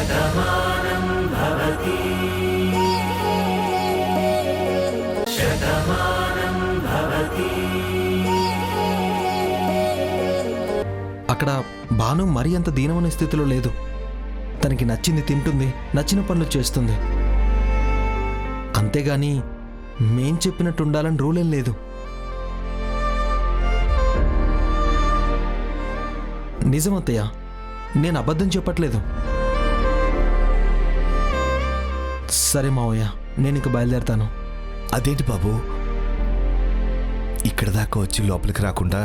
శతమానం భవతి శతమానం భవతి. అక్కడ భాను మరి అంత దీనమైన స్థితిలో లేదు. తనకి నచ్చింది తింటుంది, నచ్చిన పనులు చేస్తుంది. అంతేగాని మేం చెప్పినట్టు ఉండాలని రూలేం లేదు. నిజమత్తయ్య, నేను అబద్ధం చెప్పట్లేదు. సరే మావయ్య, నేను ఇంక బయలుదేరతాను. అదేంటి బాబు, ఇక్కడ దాకా వచ్చి లోపలికి రాకుండా?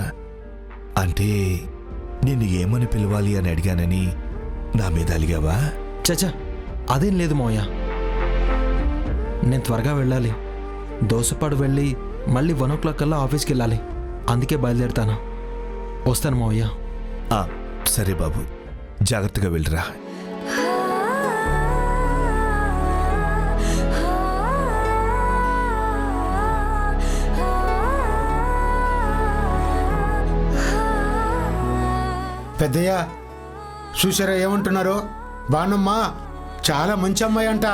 అంటే నిన్ను ఏమని పిలవాలి అని అడిగానని నా మీద అలిగావా? చచా, అదేం లేదు మావయ్య. నేను త్వరగా వెళ్ళాలి. దోసపాడు వెళ్ళి మళ్ళీ 1 o'clock కల్లా ఆఫీస్కి వెళ్ళాలి. అందుకే బయలుదేరుతాను. వస్తాను మావయ్య. సరే బాబు, జాగ్రత్తగా వెళ్ళిరా. పెద్దయ్య చూసారా ఏమంటున్నారు? బాణమ్మ చాలా మంచి అమ్మాయి అంట.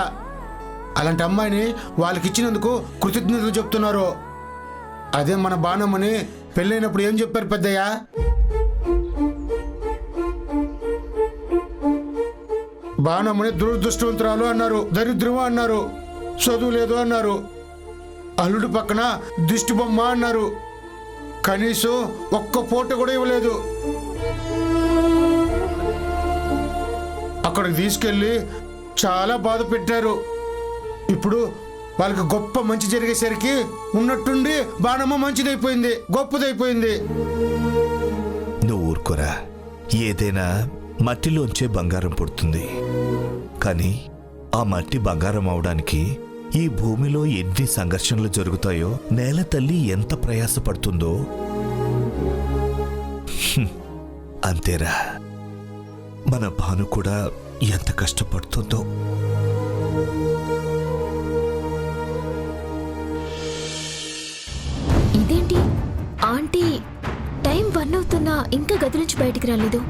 అలాంటి అమ్మాయిని వాళ్ళకి ఇచ్చినందుకు కృతజ్ఞతలు చెప్తున్నారు. అదే మన బాణమ్మని పెళ్ళైనప్పుడు ఏం చెప్పారు పెద్దయ్య? బాణమ్మని దురదృష్టవంతురాలు అన్నారు, దరిద్రము అన్నారు, చదువు లేదు అన్నారు, అల్లుడు పక్కన దిష్టి బొమ్మ అన్నారు. కనీసం ఒక్క పూట కూడా ఇవ్వలేదు. అక్కడికి తీసుకెళ్ళి చాలా బాధ పెట్టారు. ఇప్పుడు వాళ్ళకి గొప్ప మంచి జరిగేసరికి ఉన్నట్టుండి బాణమ్మ మంచిదైపోయింది, గొప్పదైపోయింది. నువ్వు ఊరుకోరా. ఏదైనా మట్టిలోంచే బంగారం పుడుతుంది. కానీ ఆ మట్టి బంగారం అవడానికి ఈ భూమిలో ఎన్ని సంఘర్షణలు జరుగుతాయో, నేల తల్లి ఎంత ప్రయాసపడుతుందో అంతేరా మన భాను కూడా ఎంత కష్టపడుతుందో. ఇదేంటి ఆంటీ టైం 1 అవుతున్నా ఇంకా గది నుంచి బయటికి రాలేదు.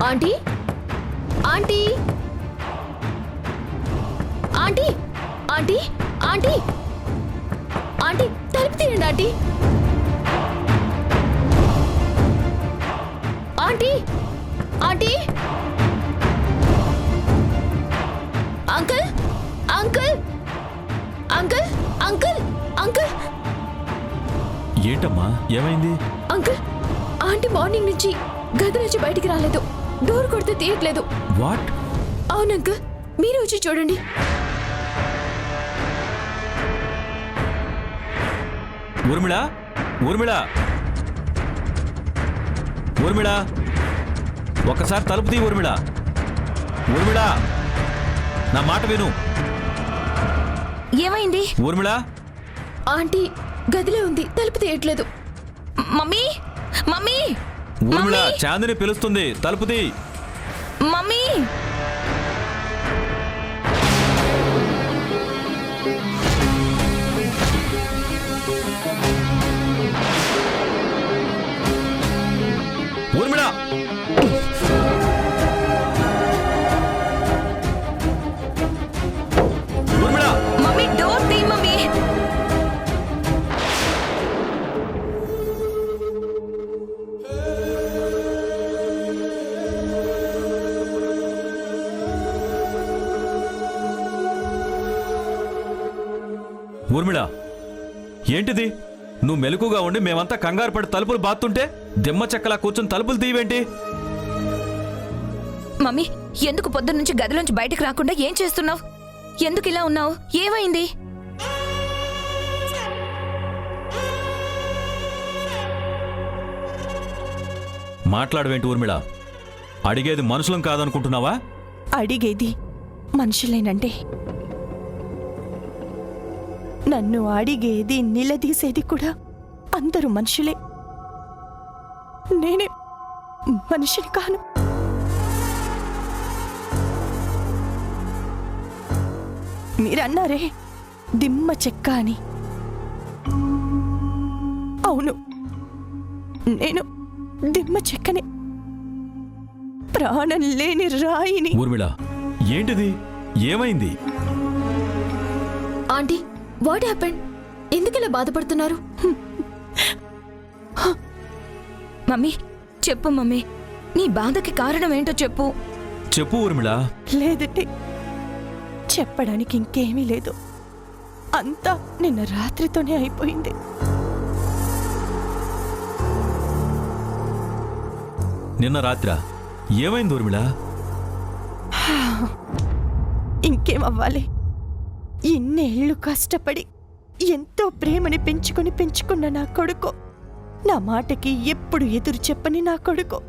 Aunty aunty aunty aunty aunty aunty తలుపు తీయండి aunty. Aunty aunty uncle uncle uncle uncle uncle. ఏంటమ్మా, ఏమైంది? అంకుల్, ఆంటీ మార్నింగ్ నుంచి గది నుంచి బయటికి రాలేదు. డోర్ కొడితే తీయట్లేదు. వాట్? అవును అంకుల్, మీరు వచ్చి చూడండి. ఊర్మిళ, ఊర్మిళ, ఊర్మిళ, ఒక్కసారి తలుపు తీ. ఊర్మిళ, ఊర్మిళ, నా మాట విను. ఏమైంది? ఊర్మిళ, ఆంటీ గదిలో ఉంది, తలుపు తీయట్లేదు. మమ్మీ, మమ్మీ, ఊర్మిళ, చాందిని పిలుస్తుంది, తలుపు తీ. Mummy. Urmila, Urmila, mummy door తీ మమ్మీ. ఊర్మిళ, ఏంటిది? నువ్వు మెలకుగా ఉండి మేమంతా కంగారు పడి తలుపులు బాత్తుంటే దిమ్మ చెక్కలా కూర్చుని తలుపులు తీవేంటి? మమ్మీ, ఎందుకు పొద్దున్న నుంచి గదిలోంచి బయటకు రాకుండా ఏం చేస్తున్నావు? ఎందుకు ఇలా ఉన్నావు? ఏమైంది? మాట్లాడవేంటి ఊర్మిళ? అడిగేది మనుషులం కాదనుకుంటున్నావా? అడిగేది మనుషులేనంటే నన్ను అడిగేది నిలదీసేది కూడా అందరూ మనుషులే. నేనే మనిషిని కాను. మీరన్నారే దిమ్మ చెక్క అని. అవును, నేను దిమ్మ చెక్కనే. ప్రాణం లేని రాయిని. ఊర్మిళ, ఏంటిది? ఏమైంది? Aunty, what happened? ఎందుకిలా బాధపడుతున్నారు? మమ్మీ చెప్పు మమ్మీ, నీ బాధకి కారణం ఏంటో చెప్పు. చెప్పు ఊర్మిళ. లేదండి, చెప్పడానికి ఇంకేమీ లేదు. అంతా నిన్న రాత్రితోనే అయిపోయింది. నిన్న రాత్రా? ఏమైంది ఊర్మిళ? ఇంకేమవ్వాలి? ఇన్నేళ్లు కష్టపడి ఎంతో ప్రేమని పెంచుకున్న నా కొడుకు, నా మాటకి ఎప్పుడు ఎదురు చెప్పని నా కొడుకు,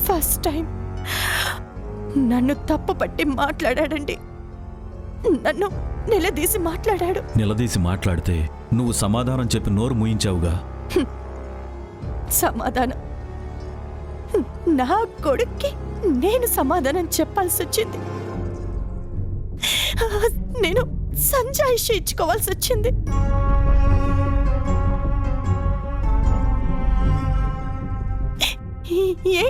ఫస్ట్ టైం నన్ను తప్పుపట్టి మాట్లాడాడండి. నన్ను నిలదీసి మాట్లాడాడు. నిలదీసి మాట్లాడితే నువ్వు సమాధానం చెప్పి నోరు మూయించావుగా. సమాధానం? నా కొడుక్కి నేను సమాధానం చెప్పాల్సి వచ్చింది. నేను సంజాయిషి ఇచ్చుకోవాల్సి వచ్చింది. ఏ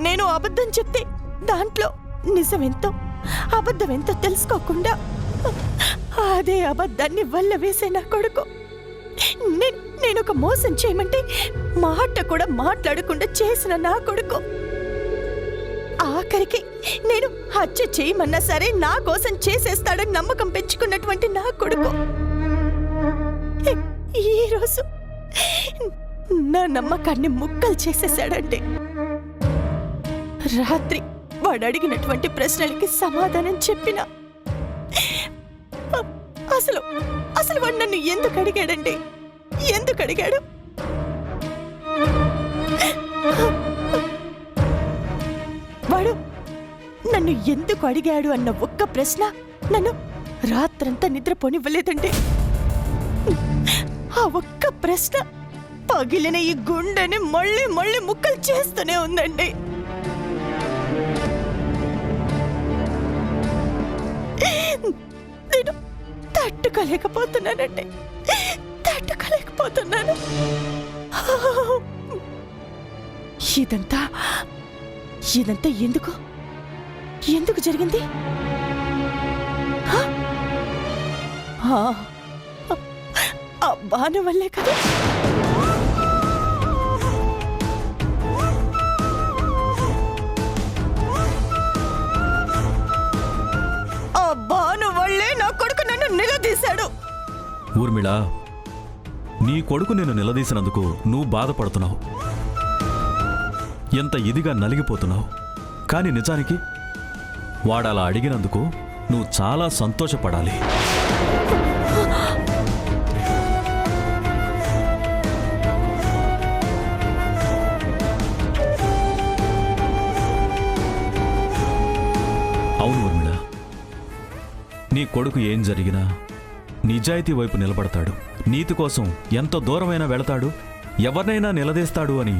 నేను అబద్ధం చెప్తే దాంట్లో నిజమెంతో అబద్ధమెంతో తెలుసుకోకుండా అదే అబద్ధాన్ని వల్ల వేసే నా కొడుకు, నేను ఒక మోసం చేయమంటే మాట కూడా మాట్లాడకుండా చేసిన నా కొడుకు, ఆఖరికి నేను హత్య చేయమన్నా సరే నా కోసం చేసేస్తాడని నమ్మకం పెంచుకున్నటువంటి నా కొడుకు ఈరోజు నా నమ్మకాన్ని ముక్కలు చేసేసాడంటే, రాత్రి వాడు అడిగినటువంటి ప్రశ్నలకి సమాధానం చెప్పిన అసలు వాడు నన్ను ఎందుకు అడిగాడండి? ఎందుకు అడిగాడు? వాడు నన్ను ఎందుకు అడిగాడు అన్న ఒక్క ప్రశ్న నన్ను రాత్రంతా నిద్రపోనివ్వలేదండి. ఆ ఒక్క ప్రశ్న పగిలిన ఈ గుండెని మళ్ళీ మళ్ళీ ముక్కలు చేస్తూనే ఉందండి. నేను తట్టుకోలేకపోతున్నానండి, తట్టుకోలేకపోతున్నాను. ఇదంతా ఎందుకు జరిగింది? ఆ బాను వల్లే కదా. ఆ బాను వల్లే నా కొడుకు నన్ను నిలదీశాడు. ఊర్మిళ, నీ కొడుకు నిన్ను నిలదీసినందుకు నువ్వు బాధపడుతున్నావు, ఎంత ఇదిగా నలిగిపోతున్నావు. కానీ నిజానికి వాడలా అడిగినందుకు నువ్వు చాలా సంతోషపడాలి. అవును ఊర్మిళ, నీ కొడుకు ఏం జరిగినా నిజాయితీ వైపు నిలబడతాడు, నీతి కోసం ఎంత దూరమైనా వెళతాడు, ఎవరినైనా నిలదీస్తాడు అని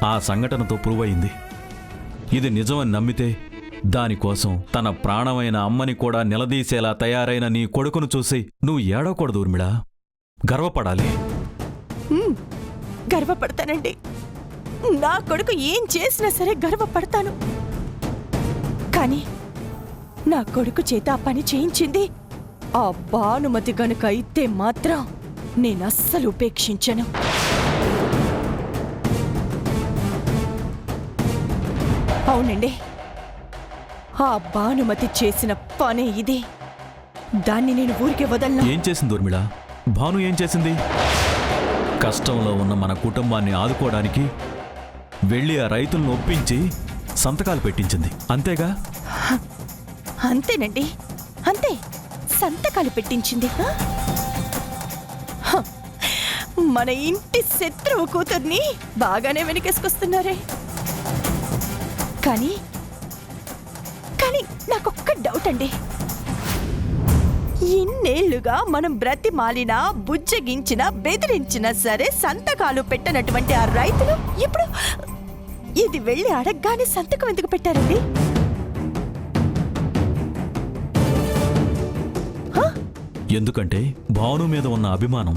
ఆ సంఘటనతో ప్రూవ్ అయింది. ఇది నిజమని నమ్మితే దానికోసం తన ప్రాణమైన అమ్మని కూడా నిలదీసేలా తయారైన నీ కొడుకును చూసి నువ్వు ఏడవకూడదు ఊర్మిళ, గర్వపడాలి. గర్వపడతానండి, నా కొడుకు ఏం చేసినా సరే గర్వపడతాను. కానీ నా కొడుకు చేత ఆ పని చేయించింది ఆ భానుమతి గనుక అయితే మాత్రం నేనస్సలు ఉపేక్షించను. అవునండి, ఆ భానుమతి చేసిన పనే ఇది. దాన్ని నేను ఊరికే వదలను. ఏం చేసింది ఊర్మిళ? భాను ఏం చేసింది? కష్టంలో ఉన్న మన కుటుంబాన్ని ఆదుకోవడానికి వెళ్ళి ఆ రైతులను ఒప్పించి సంతకాలు పెట్టించింది, అంతేగా? అంతేనండి, అంతే. సంతకాలు పెట్టించింది. మన ఇంటి శత్రువు కూతుర్ని బాగానే వెనకేసుకొస్తున్నారే. కానీ నాకొక్క డౌట్ అండి. ఇన్నేళ్లుగా మనం బ్రతిమాలినా, బుజ్జగించినా, బెదిరించినా సరే సంతకాలు పెట్టనటువంటి ఆ రైతులు ఇప్పుడు ఇది వెళ్ళి అడగగానే సంతకం ఎందుకు పెట్టారండి? ఎందుకంటే భాను మీద ఉన్న అభిమానం.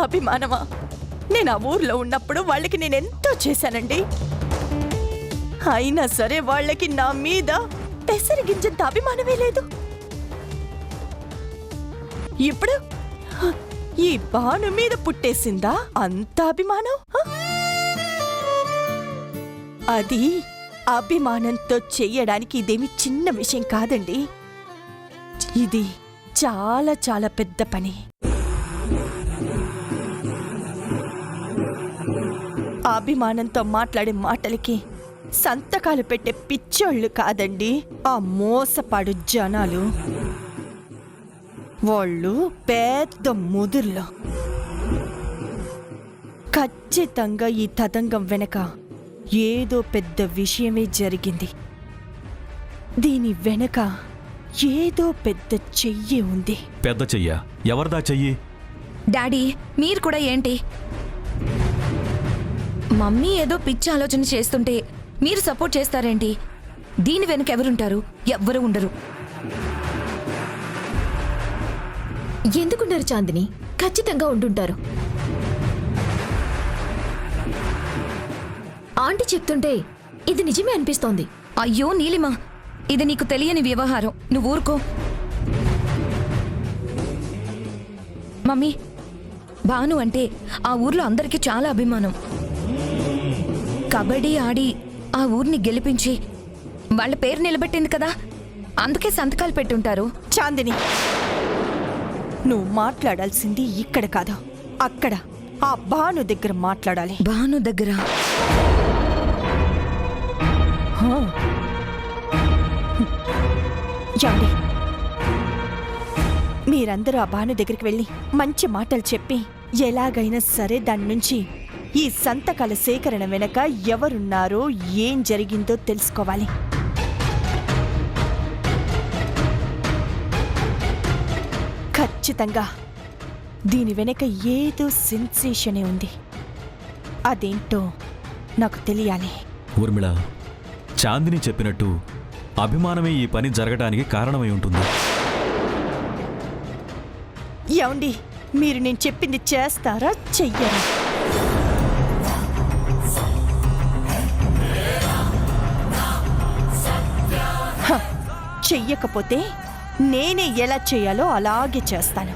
అభిమానమా? నేను ఆ ఊర్లో ఉన్నప్పుడు వాళ్ళకి నేను ఎంతో చేశానండి. అయినా సరే వాళ్ళకి నా మీద పెసరిగింజంత అభిమానమే లేదు. ఇప్పుడు ఈ భాను మీద పుట్టేసిందా అంత అభిమానం? అది అభిమానంతో చెయ్యడానికి ఇదేమి చిన్న విషయం కాదండి. ఇది చాలా చాలా పెద్ద పని. అభిమానంతో మాట్లాడే మాటలకి సంతకాలు పెట్టే పిచ్చోళ్ళు కాదండి ఆ మోసపాడు జనాలు. వాళ్ళు పెద్ద ముదుర్లో. ఖచ్చితంగా ఈ తతంగం వెనక ఏదో పెద్ద విషయమే జరిగింది. దీని వెనక ఏదో పెద్ద చెయ్యి ఉంది. పెద్ద చెయ్య? ఎవరిదా చెయ్యి? డాడీ మీరు కూడా ఏంటి? మమ్మీ ఏదో పిచ్చి ఆలోచన చేస్తుంటే మీరు సపోర్ట్ చేస్తారేంటి? దీని వెనక ఎవరుంటారు? ఎవ్వరూ ఉండరు. ఎందుకుంటారు చాందిని? ఖచ్చితంగా ఉండుంటారు. ఆంటీ చెప్తుంటే ఇది నిజమే అనిపిస్తోంది. అయ్యో నీలిమా, ఇది నీకు తెలియని వ్యవహారం. నువ్వు ఊరుకో. మమ్మీ, భాను అంటే ఆ ఊర్లో అందరికీ చాలా అభిమానం. కబడ్డీ ఆడి ఆ ఊరిని గెలిపించి వాళ్ళ పేరు నిలబెట్టింది కదా, అందుకే సంతకాలు పెట్టుంటారు. చాందిని, నువ్వు మాట్లాడాల్సింది ఇక్కడ కాదు, అక్కడ ఆ భాను దగ్గర మాట్లాడాలి. భాను దగ్గర? ఏమండి, మీరందరూ ఆ భాను దగ్గరికి వెళ్ళి మంచి మాటలు చెప్పి ఎలాగైనా సరే దాని నుంచి ఈ సంతకాల సేకరణ వెనక ఎవరున్నారో ఏం జరిగిందో తెలుసుకోవాలి. ఖచ్చితంగా దీని వెనక ఏదో సెన్సేషనే ఉంది. అదేంటో నాకు తెలియాలి. ఊర్మిళ, చాందిని చెప్పినట్టు అభిమానమే ఈ పని జరగడానికి కారణమై ఉంటుంది. ఏమండి, మీరు నేను చెప్పింది చేస్తారా చెయ్యరా? చెయ్యకపోతే నేనే ఎలా చేయాలో అలాగే చేస్తాను.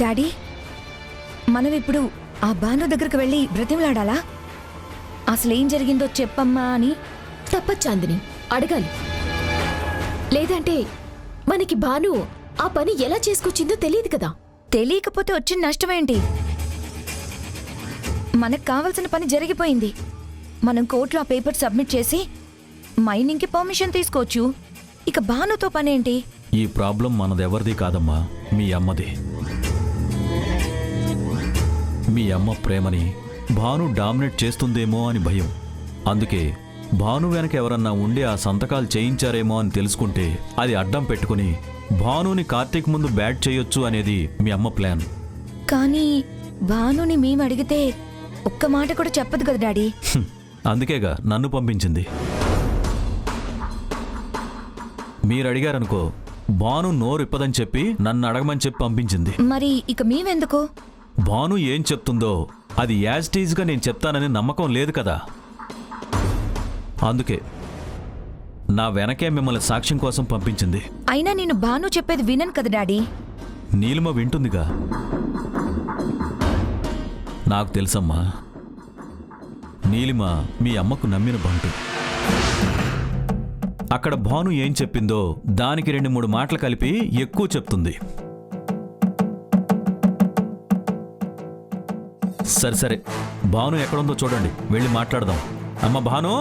డాడీ, మనం ఇప్పుడు ఆ భాను దగ్గరికి వెళ్ళి బ్రతిమలాడాలా? అసలేం జరిగిందో చెప్పమ్మా అని. తప్పచ్చాందిని, అడగాలి. లేదంటే మనకి భాను ఆ పని ఎలా చేసుకొచ్చిందో తెలియదు కదా. తెలియకపోతే వచ్చిన నష్టమేంటి? మనకు కావలసిన పని జరిగిపోయింది. మనం కోర్టులో ఆ పేపర్ సబ్మిట్ చేసి మైనింగ్కి పర్మిషన్ తీసుకోవచ్చు. ఇక భానుతో పనేంటి? ఈ ప్రాబ్లం మనదెవరిది కాదమ్మా, మీ అమ్మది. మీ అమ్మ ప్రేమని భాను డామినేట్ చేస్తుందేమో అని భయం. అందుకే భాను వెనక ఎవరన్నా ఉండి ఆ సంతకాలు చేయించారేమో అని తెలుసుకుంటే అది అడ్డం పెట్టుకుని భానుని కార్తీక్ ముందు బ్యాట్ చేయొచ్చు అనేది మీ అమ్మ ప్లాన్. కానీ భానుని మేము అడిగితే ఒక్క మాట కూడా చెప్పదు కదా డాడీ. అందుకేగా నన్ను పంపించింది. మీరు అడిగారనుకో, భాను నోరిప్పదని చెప్పి నన్ను అడగమని చెప్పి పంపించింది. మరి ఇక మేమెందుకు? భాను ఏం చెప్తుందో అది యాజ్టీజ్గా నేను చెప్తానని నమ్మకం లేదు కదా. అందుకే నా వెనకే మిమ్మల్ని సాక్ష్యం కోసం పంపించింది. అయినా నేను భాను చెప్పేది వినను కదా డాడీ. నీలిమ వింటుందిగా. నాకు తెలుసమ్మా, నీలిమ మీ అమ్మకు నమ్మిన బంటు. అక్కడ భాను ఏం చెప్పిందో దానికి 2-3 మాటలు కలిపి ఎక్కువ చెప్తుంది. సరే, భాను ఎక్కడుందో చూడండి, వెళ్ళి మాట్లాడదాం. అమ్మ భాను,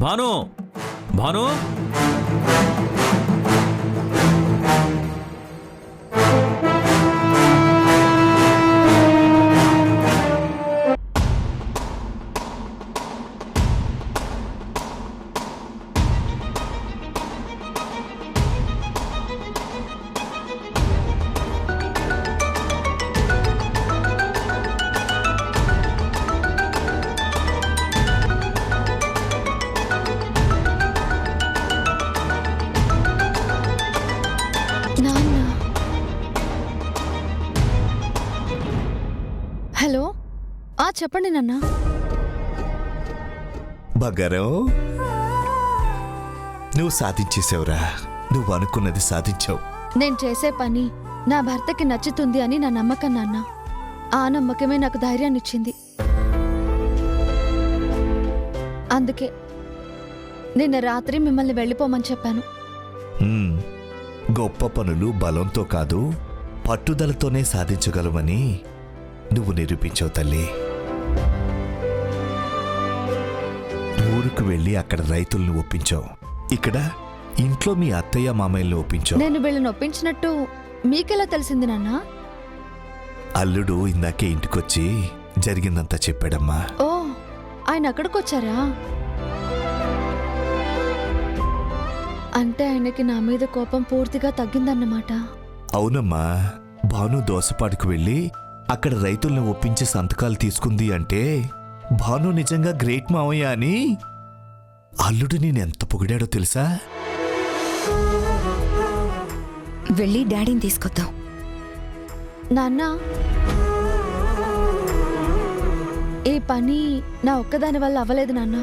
భాను, భాను. చెప్పండి నాన్న. బంగారం, నువ్వు సాధించేసావురా. నువ్వు అనుకున్నది సాధించావు. నేను చేసే పని నా భర్తకి నచ్చుతుంది అని నా నమ్మకం నాన్న. ఆ నమ్మకమే నాకు ధైర్యాన్ని ఇచ్చింది. అందుకే నిన్న రాత్రి మిమ్మల్ని వెళ్ళిపోమని చెప్పాను. హ్మ్. గొప్ప పనులు బలంతో కాదు, పట్టుదలతోనే సాధించగలవని నువ్వు నిరూపించావు తల్లి. ఊరుకు వెళ్ళి అక్కడ రైతుల్ని ఒప్పించావు. ఇక్కడ ఇంట్లో మీ అత్తయ్య మామయ్యల్ని ఒప్పించావు. నేను వీళ్ళని ఒప్పించినట్టు మీకెలా తెలిసింది నాన్న? అల్లుడు ఇందాకే ఇంటికొచ్చి జరిగిందంతా చెప్పాడమ్మా. ఓ, ఆయన అక్కడికొచ్చారా? అంటే ఆయనకి నా మీద కోపం పూర్తిగా తగ్గిందన్నమాట. అవునమ్మా, భాను దోసపాడుకు వెళ్ళి అక్కడ రైతుల్ని ఒప్పించి సంతకాలు తీసుకుంది అంటే భాను నిజంగా గ్రేట్ మావయ్య అని అల్లుడు నేనెంత పొగిడాడో తెలుసా? వెళ్ళి డాడీని తీసుకొద్దాం. నాన్న, ఈ పని నా ఒక్కదాని వల్ల అవ్వలేదు నాన్న.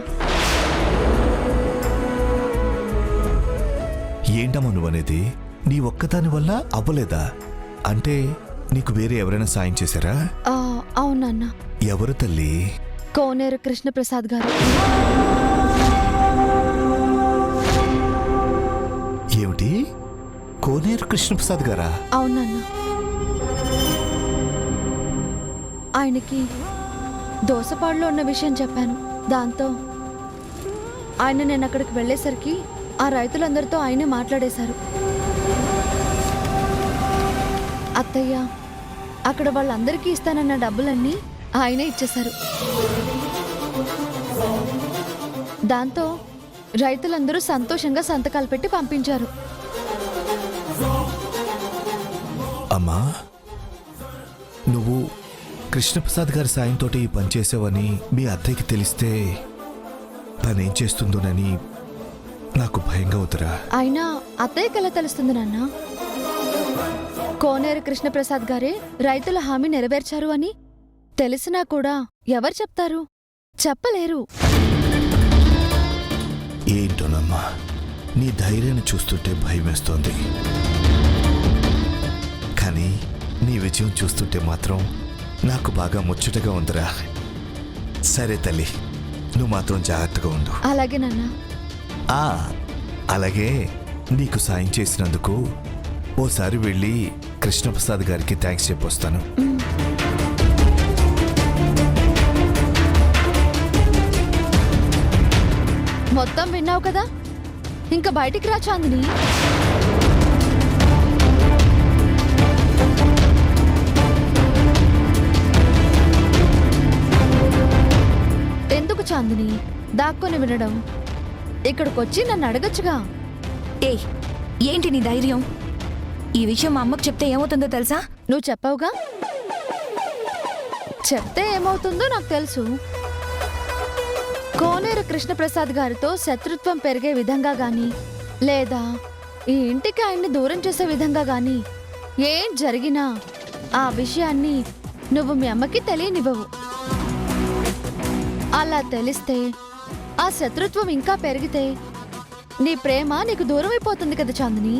ఏంటమ్మా నువ్వనేది? నీ ఒక్కదాని వల్ల అవ్వలేదా? అంటే నీకు వేరే ఎవరైనా సాయం చేశారా? అవును నాన్న. ఎవరు తల్లి? కోనేరు కృష్ణప్రసాద్ గారు. ఏమిటి? కోనేరు కృష్ణప్రసాద్ గారా? అవునన్నా. ఆయనకి దోసపాడులో ఉన్న విషయం చెప్పాను. దాంతో ఆయన నేను అక్కడికి వెళ్ళేసరికి ఆ రైతులందరితో ఆయనే మాట్లాడేశారు. అత్తయ్య అక్కడ వాళ్ళందరికీ ఇస్తానన్న డబ్బులన్నీ ఆయనే ఇచ్చేశారు. దాంతో రైతులందరూ సంతోషంగా సంతకాలు పెట్టి పంపించారు. అమ్మా, నువ్వు కృష్ణప్రసాద్ గారి సాయంతో ఈ పని చేసావని మీ అత్తయ్యకి తెలిస్తే తనేం చేస్తుందోనని నాకు భయంగా అవుతురా. అయినా అత్తయ్యకి ఎలా తెలుస్తుంది నాన్న? కోనేరు కృష్ణప్రసాద్ గారే రైతుల హామీ నెరవేర్చారు అని తెలిసినా కూడా ఎవరు చెప్తారు? చెప్పలేరు. ఏంటోనమ్మా, నీ ధైర్యాన్ని చూస్తుంటే భయం వేస్తోంది. కానీ నీ విజయం చూస్తుంటే మాత్రం నాకు బాగా ముచ్చటగా ఉందిరా. సరే తల్లి, నువ్వు మాత్రం జాగ్రత్తగా ఉండు. అలాగే నాన్న. అలాగే నీకు సాయం చేసినందుకు ఓసారి వెళ్ళి కృష్ణప్రసాద్ గారికి థ్యాంక్స్ చెప్పొస్తాను. మొత్తం విన్నావు కదా, ఇంకా బయటికి రా చాందిని. ఎందుకు చాందిని దాక్కొని వినడం? ఇక్కడికొచ్చి నన్ను అడగచ్చుగా. ఏయ్, ఏంటి నీ ధైర్యం? ఈ విషయం మా అమ్మకు చెప్తే ఏమవుతుందో తెలుసా? నువ్వు చెప్పావుగా. చెప్తే ఏమవుతుందో నాకు తెలుసు. కోనేరు కృష్ణప్రసాద్ గారితో శత్రుత్వం పెరిగే విధంగా గాని, లేదా ఈ ఇంటికి ఆయన్ని దూరం చేసే విధంగా గాని ఏం జరిగినా ఆ విషయాన్ని నువ్వు మీ అమ్మకి తెలియనివ్వవు. అలా తెలిస్తే ఆ శత్రుత్వం ఇంకా పెరిగితే నీ ప్రేమ నీకు దూరం అయిపోతుంది కదా చాందిని.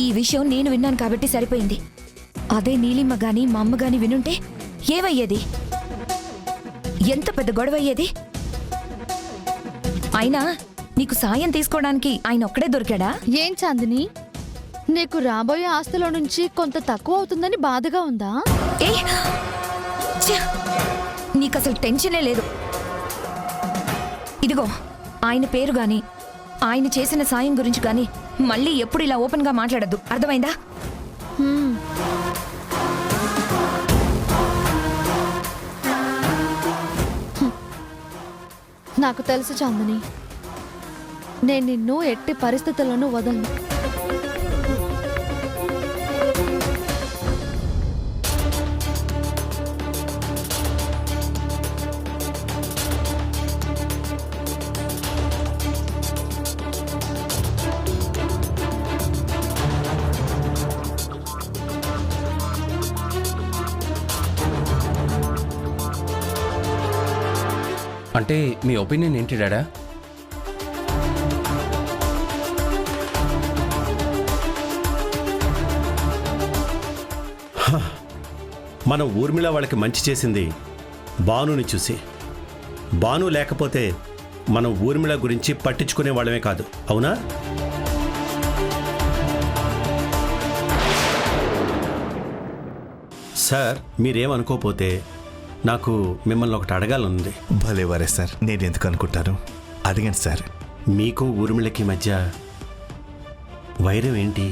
ఈ విషయం నేను విన్నాను కాబట్టి సరిపోయింది. అదే నీలిమ్మ గాని మా అమ్మ గాని వినుంటే ఏమయ్యేది? ఎంత పెద్ద గొడవ అయ్యేది? అయినా నీకు సాయం తీసుకోవడానికి ఆయన ఒక్కడే దొరికాడా? ఏం చాందిని, నీకు రాబోయే ఆస్తిలో నుంచి కొంత తక్కువ అవుతుందని బాధగా ఉందా? నీకు అసలు టెన్షనే లేదు. ఇదిగో, ఆయన పేరు గాని ఆయన చేసిన సాయం గురించి గాని మళ్ళీ ఎప్పుడు ఇలా ఓపెన్ గా మాట్లాడద్దు, అర్థమైందా? నాకు తెలుసు చాందిని, నేను నిన్ను ఎట్టి పరిస్థితుల్లోనూ వదలను. అంటే మీ ఒపీనియన్ ఏంటి డాడా? మనం ఊర్మిళ వాళ్ళకి మంచి చేసింది భానుని చూసి. భాను లేకపోతే మనం ఊర్మిళ గురించి పట్టించుకునే వాళ్ళమే కాదు, అవునా? సార్, మీరేమనుకోపోతే నాకు మిమ్మల్ని ఒకటి అడగాలనుంది. భలేవారే సార్, నేను ఎందుకు అనుకుంటాను, అడగండి సార్. మీకు ఊర్మిళకి మధ్య వైరం ఏంటి?